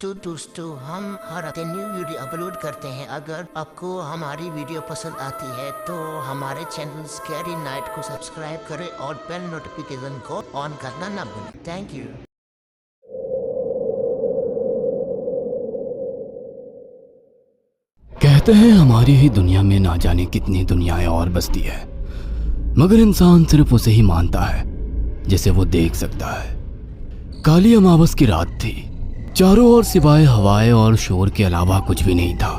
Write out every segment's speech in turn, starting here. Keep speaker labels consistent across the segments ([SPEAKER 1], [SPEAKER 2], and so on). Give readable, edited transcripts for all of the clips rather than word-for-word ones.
[SPEAKER 1] दोस्तों हम हर हफ्ते न्यू वीडियो अपलोड करते हैं। अगर आपको हमारी वीडियो पसंद आती है तो हमारे चैनल स्कैरी नाइट को सब्सक्राइब करें और बेल नोटिफिकेशन को ऑन करना ना भूलें। Thank you.
[SPEAKER 2] कहते हैं हमारी ही दुनिया में ना जाने कितनी दुनियाएं और बसती है, मगर इंसान सिर्फ उसे ही मानता है जिसे वो देख सकता है। काली अमावस की रात थी। चारों ओर सिवाय हवाएं और शोर के अलावा कुछ भी नहीं था।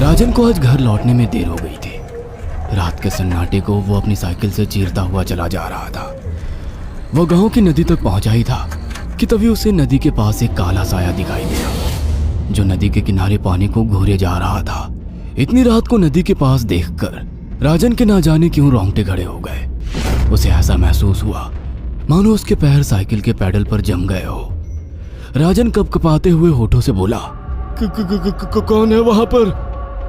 [SPEAKER 2] राजन को आज घर लौटने में देर हो गई थी। रात के सन्नाटे को वो अपनी साइकिल से चीरता हुआ चला जा रहा था। वो गांव की नदी तक पहुंचा ही था कि तभी उसे नदी के पास एक काला साया दिखाई दिया जो नदी के किनारे पानी को घूरे जा रहा था। इतनी रात को नदी के पास देखकर राजन के ना जाने क्यों रोंगटे खड़े हो गए। उसे ऐसा महसूस हुआ मानो उसके पैर साइकिल के पैडल पर जम गए हो। राजन कपकपाते हुए होठों से बोला, कौन है वहां पर?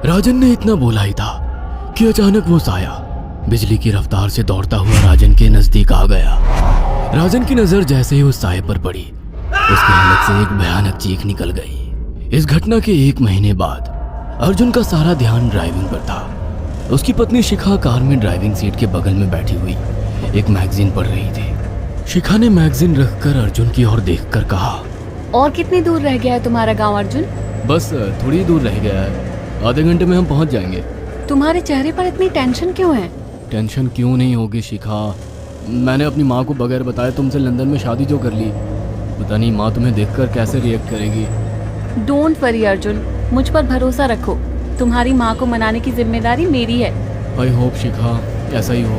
[SPEAKER 2] राजन ने इतना बोला ही था कि अचानक वो साया बिजली की रफ्तार से दौड़ता हुआ राजन के नजदीक आ गया। राजन की नजर जैसे ही उस साये पर पड़ी, उसके हलक से एक भयानक चीख निकल गई। इस घटना के 1 महीने बाद अर्जुन का सारा ध्यान ड्राइविंग पर था। उसकी पत्नी शिखा कार में ड्राइविंग सीट के बगल में बैठी हुई एक मैगजीन पढ़ रही थी। शिखा ने मैगजीन रखकर अर्जुन की ओर देखकर कहा,
[SPEAKER 3] और कितनी दूर रह गया है तुम्हारा गांव अर्जुन?
[SPEAKER 2] बस थोड़ी दूर रह गया है, आधे घंटे में हम पहुंच जाएंगे।
[SPEAKER 3] तुम्हारे चेहरे पर इतनी टेंशन क्यों है?
[SPEAKER 2] टेंशन क्यों नहीं होगी शिखा, मैंने अपनी माँ को बगैर बताए तुमसे लंदन में शादी जो कर ली। पता नहीं माँ तुम्हें देखकर कैसे रिएक्ट करेगी।
[SPEAKER 3] डोंट वरी अर्जुन, मुझ पर भरोसा रखो। तुम्हारी माँ को मनाने की जिम्मेदारी मेरी है।
[SPEAKER 2] आई होप शिखा ऐसा ही हो।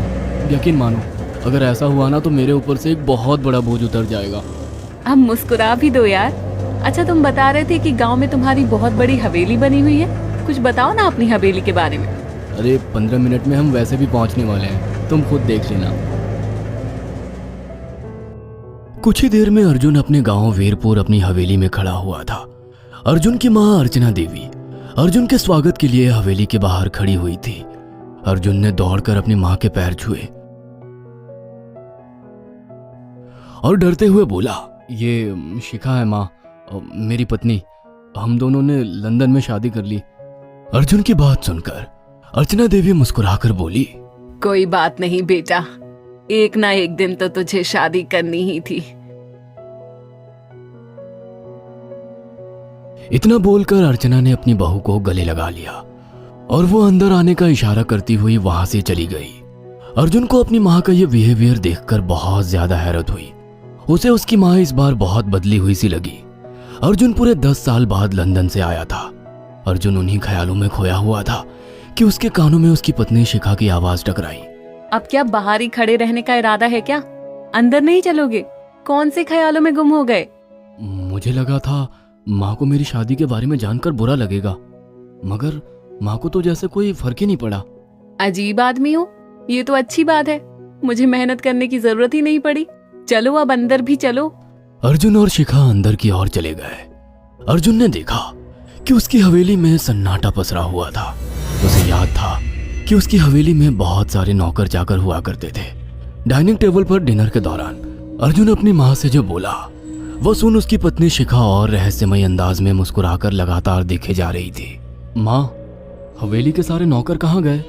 [SPEAKER 2] यकीन मानो अगर ऐसा हुआ ना तो मेरे ऊपर से एक बहुत बड़ा बोझ उतर जाएगा।
[SPEAKER 3] अब मुस्कुरा भी दो यार। अच्छा, तुम बता रहे थे कि गांव में तुम्हारी बहुत बड़ी हवेली बनी हुई है। कुछ बताओ ना अपनी हवेली के बारे में।
[SPEAKER 2] अरे 15 मिनट में हम वैसे भी पहुंचने वाले हैं, तुम खुद देख लेना। कुछ ही देर में अर्जुन अपने गांव वीरपुर अपनी हवेली में खड़ा हुआ था। अर्जुन की मां अर्चना देवी अर्जुन के स्वागत के लिए हवेली के बाहर खड़ी हुई थी। अर्जुन ने दौड़कर अपनी मां के पैर छुए और डरते हुए बोला, ये शिखा है माँ, मेरी पत्नी। हम दोनों ने लंदन में शादी कर ली। अर्जुन की बात सुनकर अर्चना देवी मुस्कुराकर बोली,
[SPEAKER 3] कोई बात नहीं बेटा, एक ना एक दिन तो तुझे शादी करनी ही थी।
[SPEAKER 2] इतना बोलकर अर्चना ने अपनी बहू को गले लगा लिया और वो अंदर आने का इशारा करती हुई वहां से चली गई। अर्जुन को अपनी माँ का ये बिहेवियर देखकर बहुत ज्यादा हैरत हुई। उसे उसकी माँ इस बार बहुत बदली हुई सी लगी। अर्जुन पूरे 10 साल बाद लंदन से आया था। अर्जुन उन्हीं ख्यालों में खोया हुआ था कि उसके कानों में उसकी पत्नी शिखा की आवाज टकराई।
[SPEAKER 3] अब क्या बाहर ही खड़े रहने का इरादा है क्या? अंदर नहीं चलोगे? कौन से ख्यालों में गुम हो गए?
[SPEAKER 2] मुझे लगा था माँ को मेरी शादी के बारे में जानकर बुरा लगेगा, मगर माँ को तो जैसे कोई फर्क ही नहीं पड़ा।
[SPEAKER 3] अजीब आदमी हो। ये तो अच्छी बात है, मुझे मेहनत करने की जरूरत ही नहीं पड़ी। चलो अब अंदर भी चलो।
[SPEAKER 2] अर्जुन और शिखा अंदर की ओर चले गए। अर्जुन ने देखा कि उसकी हवेली में सन्नाटा पसरा हुआ था। उसे याद था कि उसकी हवेली में बहुत सारे नौकर चाकर हुआ करते थे। डाइनिंग टेबल पर डिनर के दौरान अर्जुन अपनी माँ से जो बोला वो सुन उसकी पत्नी शिखा और रहस्यमय अंदाज में मुस्कुराकर लगातार देखे जा रही थी। माँ, हवेली के सारे नौकर कहाँ गए?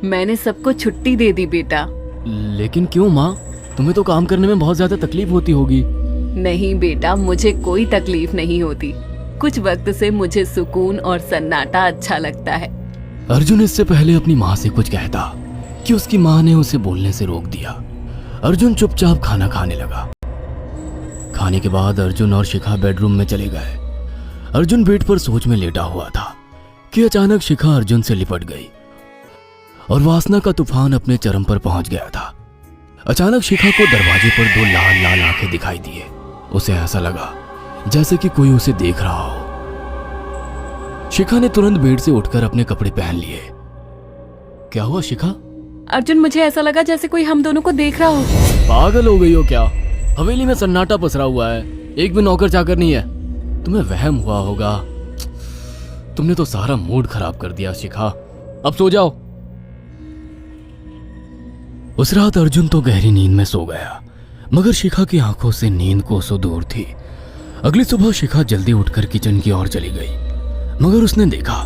[SPEAKER 3] मैंने सबको छुट्टी दे दी बेटा।
[SPEAKER 2] लेकिन क्यों माँ, तुम्हें तो काम करने में बहुत ज्यादा तकलीफ होती होगी।
[SPEAKER 3] नहीं बेटा, मुझे कोई तकलीफ नहीं होती। कुछ वक्त से मुझे सुकून और सन्नाटा अच्छा लगता है।
[SPEAKER 2] अर्जुन इससे पहले अपनी माँ से कुछ कहता कि उसकी माँ ने उसे बोलने से रोक दिया। अर्जुन चुपचाप खाना खाने लगा। खाने के बाद अर्जुन और शिखा बेडरूम में चले गए। अर्जुन बेड पर सोच में लेटा हुआ था कि अचानक शिखा अर्जुन से लिपट गई और वासना का तूफान अपने चरम पर पहुंच गया था। अचानक शिखा को दरवाजे पर 2 लाल लाल आंखें दिखाई दिए। उसे ऐसा लगा जैसे कि कोई उसे देख रहा हो। शिखा ने तुरंत बेड से उठकर अपने कपड़े पहन लिए। क्या हुआ शिखा?
[SPEAKER 3] अर्जुन, मुझे ऐसा लगा जैसे कोई हम दोनों को देख रहा हो।
[SPEAKER 2] पागल हो गई हो क्या? हवेली में सन्नाटा पसरा हुआ है, एक भी नौकर चाकर नहीं है। तुम्हें वहम हुआ होगा। तुमने तो सारा मूड खराब कर दिया शिखा, अब सो जाओ। उस रात अर्जुन तो गहरी नींद में सो गया, मगर शिखा की आंखों से नींद कोसों दूर थी। अगली सुबह शिखा जल्दी उठकर किचन की ओर चली गई, मगर उसने देखा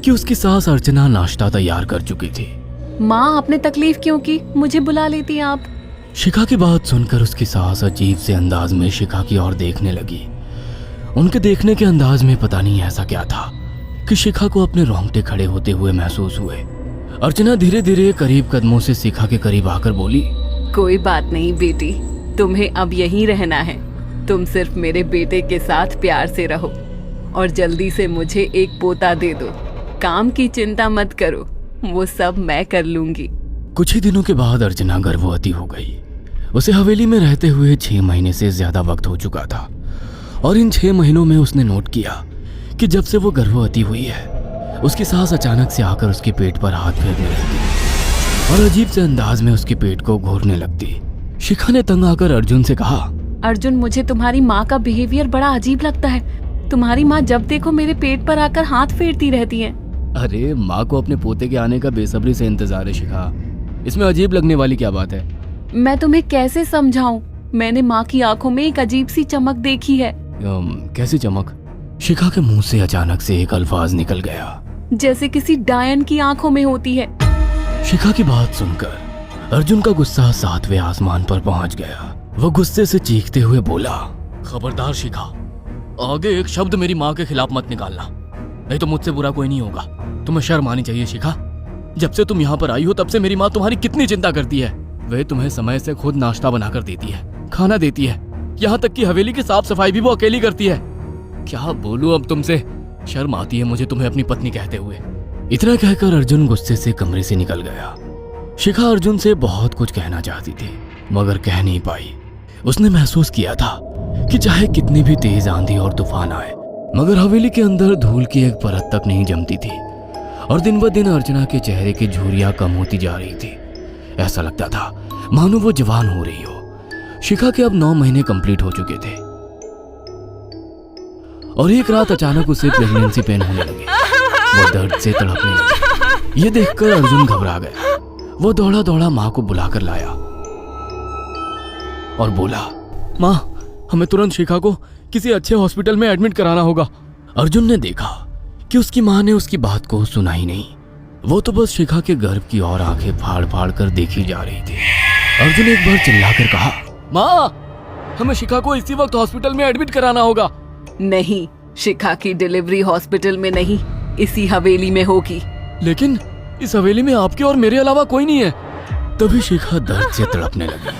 [SPEAKER 2] कि उसकी सास अर्चना नाश्ता तैयार कर चुकी थी।
[SPEAKER 3] माँ, आपने तकलीफ क्यों की? मुझे बुला लेती आप।
[SPEAKER 2] शिखा की बात सुनकर उसकी सास अजीब से अंदाज में शिखा की ओर देखने लगी। उनके देखने के अंदाज में पता नहीं ऐसा क्या था कि शिखा को अपने रोंगटे खड़े होते हुए महसूस हुए। अर्चना धीरे धीरे करीब कदमों से शिखा के करीब आकर बोली,
[SPEAKER 3] कोई बात नहीं बेटी, तुम्हें अब यहीं रहना है। तुम सिर्फ मेरे बेटे के साथ प्यार से रहो और जल्दी से मुझे एक पोता दे दो। काम की चिंता मत करो, वो सब मैं कर लूंगी।
[SPEAKER 2] कुछ ही दिनों के बाद अर्चना गर्भवती हो गई। उसे हवेली में रहते हुए 6 महीने से ज्यादा वक्त हो चुका था और इन 6 महीनों में उसने नोट किया कि जब से वो गर्भवती हुई है, उसकी सास अचानक से आकर उसके पेट पर हाथ फेरने लगती और अजीब से अंदाज में उसके पेट को घूरने लगती। शिखा ने तंग आकर अर्जुन से कहा,
[SPEAKER 3] अर्जुन, मुझे तुम्हारी माँ का बिहेवियर बड़ा अजीब लगता है। तुम्हारी माँ जब देखो मेरे पेट पर आकर हाथ फेरती रहती है।
[SPEAKER 2] अरे माँ को अपने पोते के आने का बेसब्री से इंतजार है शिखा, इसमें अजीब लगने वाली क्या बात है?
[SPEAKER 3] मैं तुम्हें कैसे समझाऊं? मैंने माँ की आंखों में एक अजीब सी चमक देखी है।
[SPEAKER 2] कैसी चमक? शिखा के मुंह से अचानक से एक अल्फाज निकल गया,
[SPEAKER 3] जैसे किसी डायन की आंखों में होती है।
[SPEAKER 2] शिखा की बात सुनकर अर्जुन का गुस्सा 7वें आसमान पर पहुंच गया। वो गुस्से से चीखते हुए बोला, खबरदार शिखा, आगे एक शब्द मेरी माँ के खिलाफ मत निकालना, नहीं तो मुझसे बुरा कोई नहीं होगा। तुम्हें शर्म आनी चाहिए शिखा। जब से तुम यहाँ पर आई हो तब से मेरी माँ तुम्हारी कितनी चिंता करती है। वह तुम्हें समय से खुद नाश्ता बनाकर देती है, खाना देती है, यहाँ तक कि हवेली की साफ सफाई भी वो अकेली करती है। क्या बोलूं अब तुमसे, शर्म आती है मुझे तुम्हें अपनी पत्नी कहते हुए। इतना कहकर अर्जुन गुस्से से कमरे से निकल गया। शिखा अर्जुन से बहुत कुछ कहना चाहती थी मगर कह नहीं पाई। उसने महसूस किया था कि चाहे कितनी भी तेज आंधी और तूफान आए, मगर हवेली के अंदर धूल की एक परत तक नहीं जमती थी और दिन ब दिन अर्चना के चेहरे की झुर्रियां कम होती जा रही थी। ऐसा लगता था मानो वो जवान हो रही हो। शिखा के अब 9 महीने कंप्लीट हो चुके थे और एक रात अचानक उसे प्रेगनेंसी पेन होने लगे। वो दर्द से तड़पने लगी। ये देखकर अर्जुन घबरा गया। वो दौड़ा दौड़ा माँ को बुलाकर लाया और बोला, माँ, हमें तुरंत शिखा को किसी अच्छे हॉस्पिटल में एडमिट कराना होगा। अर्जुन ने देखा कि उसकी माँ ने उसकी बात को सुना ही नहीं। वो तो बस शिखा के गर्भ की ओर आंखें फाड़ फाड़ कर देखी जा रही थी। अर्जुन एक बार चिल्लाकर कहा, माँ, हमें शिखा को इसी वक्त हॉस्पिटल में एडमिट कराना होगा।
[SPEAKER 3] नहीं, शिखा की डिलीवरी हॉस्पिटल में नहीं, इसी हवेली में होगी।
[SPEAKER 2] लेकिन इस हवेली में आपके और मेरे अलावा कोई नहीं है। तभी शिखा दर्द से तड़पने लगी।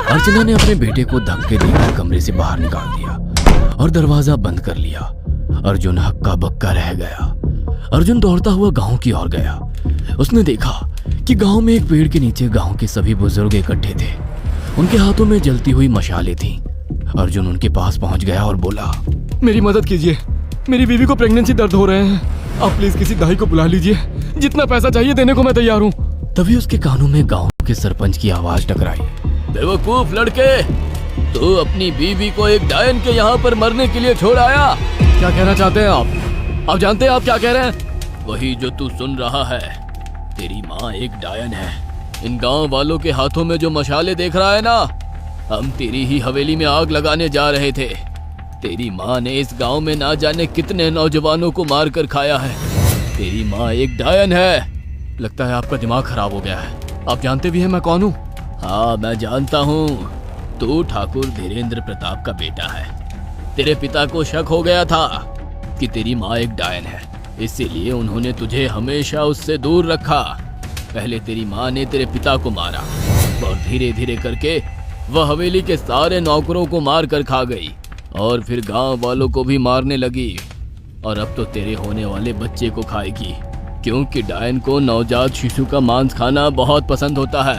[SPEAKER 2] अर्चना ने अपने बेटे को धक्के देकर कमरे से बाहर निकाल दिया और दरवाजा बंद कर लिया। अर्जुन हक्का बक्का रह गया। अर्जुन दौड़ता हुआ गांव की ओर गया। उसने देखा कि गांव में एक पेड़ के नीचे गांव के सभी बुजुर्ग इकट्ठे थे। उनके हाथों में जलती हुई मशालें थीं। अर्जुन उनके पास पहुंच गया और बोला, मेरी मदद कीजिए, मेरी बीवी को प्रेगनेंसी दर्द हो रहे हैं। आप प्लीज किसी दाई को बुला लीजिए, जितना पैसा चाहिए देने को मैं तैयार हूँ। तभी उसके कानों में गांव के सरपंच की आवाज टकराई, बेवकूफ लड़के, तू अपनी बीवी को एक डायन के यहाँ पर मरने के लिए छोड़ आया। क्या कहना चाहते हैं आप? आप जानते हैं आप क्या कह रहे हैं? वही जो तू सुन रहा है। तेरी माँ एक डायन है। इन गांव वालों के हाथों में जो मशाले देख रहा है ना, हम तेरी ही हवेली में आग लगाने जा रहे थे। तेरी माँ ने इस गांव में ना जाने कितने नौजवानों को मार कर खाया है। तेरी माँ एक डायन है। लगता है आपका दिमाग खराब हो गया है। आप जानते भी हैं मैं कौन हूँ? हाँ, मैं जानता हूँ। तू ठाकुर धीरेन्द्र प्रताप का बेटा है। तेरे पिता को शक हो गया था कि तेरी माँ एक डायन है, इसीलिए उन्होंने तुझे हमेशा उससे दूर रखा। पहले तेरी माँ ने तेरे पिता को मारा और धीरे धीरे करके वह हवेली के सारे नौकरों को मार कर खा गई और फिर गांव वालों को भी मारने लगी। और अब तो तेरे होने वाले बच्चे को खाएगी, क्योंकि डायन को नवजात शिशु का मांस खाना बहुत पसंद होता है।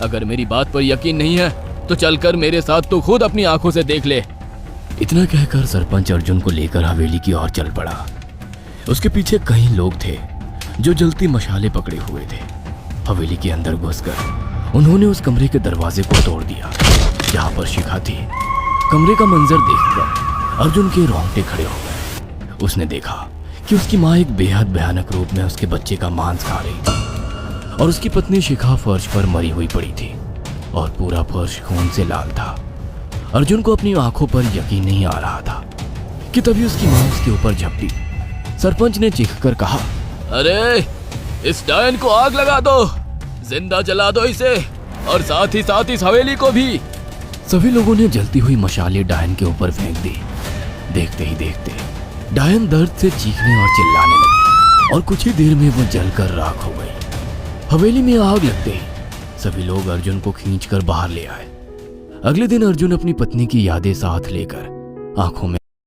[SPEAKER 2] अगर मेरी बात पर यकीन नहीं है तो चलकर मेरे साथ तो खुद अपनी आंखों से देख ले। इतना कहकर सरपंच अर्जुन को लेकर हवेली की ओर चल पड़ा। उसके पीछे कई लोग थे जो जलती मशाले पकड़े हुए थे। हवेली के अंदर घुसकर उन्होंने उस कमरे के दरवाजे को तोड़ दिया जहाँ पर शिखा थी। कमरे का मंजर देखकर अर्जुन के रोंगटे खड़े हो गए। उसने देखा कि उसकी माँ एक बेहद भयानक रूप में उसके बच्चे का मांस खा रही थी और उसकी पत्नी शिखा फर्श पर मरी हुई पड़ी थी और पूरा फर्श खून से लाल था। अर्जुन को अपनी आंखों पर यकीन नहीं आ रहा था कि तभी उसकी मां उसके ऊपर झपटी। सरपंच ने चीखकर कहा, अरे इस डायन को आग लगा दो, जिंदा जला दो इसे, और साथ ही इस हवेली को भी। सभी लोगों ने जलती हुई मशालें डायन के ऊपर फेंक दी। देखते ही देखते डायन दर्द से चीखने और चिल्लाने लगी और कुछ ही देर में वो जलकर राख हो गई। हवेली में आग लगते ही सभी लोग अर्जुन को खींचकर बाहर ले आए। अगले दिन अर्जुन अपनी पत्नी की यादें साथ लेकर आंखों में